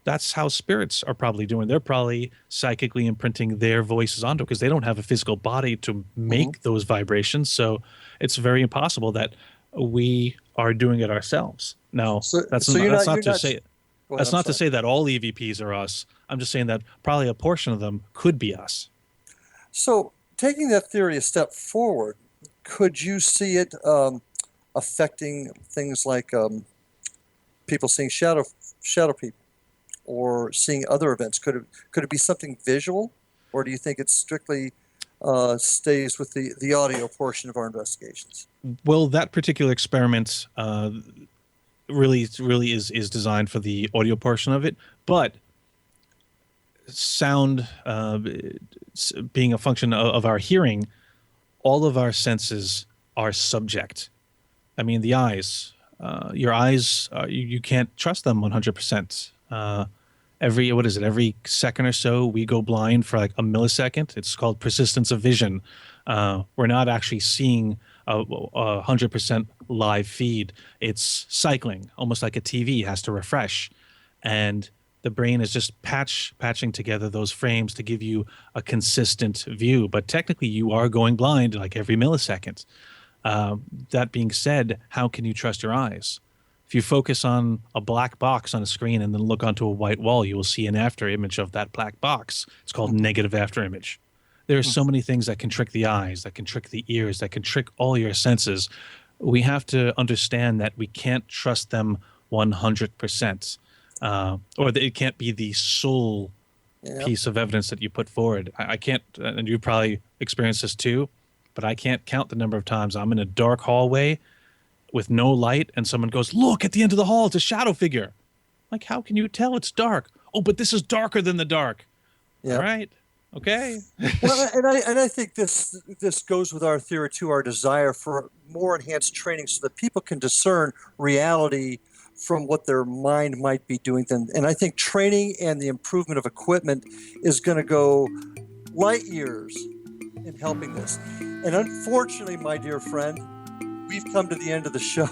that's how spirits are probably doing. They're probably psychically imprinting their voices onto it because they don't have a physical body to make those vibrations. So it's very impossible that we are doing it ourselves. Now, that's not to say that all EVPs are us. I'm just saying that probably a portion of them could be us. So taking that theory a step forward, could you see it affecting things like people seeing shadow people or seeing other events? Could it be something visual, or do you think it strictly stays with the audio portion of our investigations? Well, that particular experiment really is designed for the audio portion of it, but sound being a function of our hearing, all of our senses are subject. I mean, the eyes, your eyes, you can't trust them 100%. Every second or so we go blind for like a millisecond. It's called persistence of vision. We're not actually seeing a 100% live feed. It's cycling, almost like a TV has to refresh. And the brain is just patching together those frames to give you a consistent view. But technically you are going blind like every millisecond. That being said, how can you trust your eyes? If you focus on a black box on a screen and then look onto a white wall, you will see an after image of that black box. It's called negative after image. There are so many things that can trick the eyes, that can trick the ears, that can trick all your senses. We have to understand that we can't trust them 100%. Or that it can't be the sole piece of evidence that you put forward. I can't, and you probably experienced this too, but I can't count the number of times I'm in a dark hallway with no light and someone goes, look, at the end of the hall, it's a shadow figure. Like, how can you tell it's dark? Oh, but this is darker than the dark. All right. Okay. Well, and I think this goes with our theory too, our desire for more enhanced training so that people can discern reality from what their mind might be doing. And I think training and the improvement of equipment is going to go light years in helping this. And unfortunately, my dear friend, we've come to the end of the show,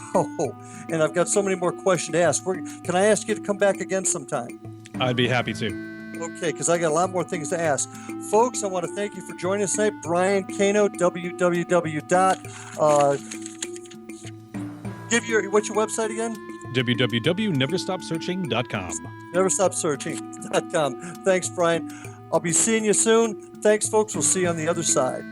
and I've got so many more questions to ask. Can I ask you to come back again sometime? I'd be happy to. Okay, because I got a lot more things to ask. Folks, I want to thank you for joining us tonight. Brian Cano, what's your website again? www.neverstopsearching.com. Neverstopsearching.com. Thanks, Brian. I'll be seeing you soon. Thanks, folks. We'll see you on the other side.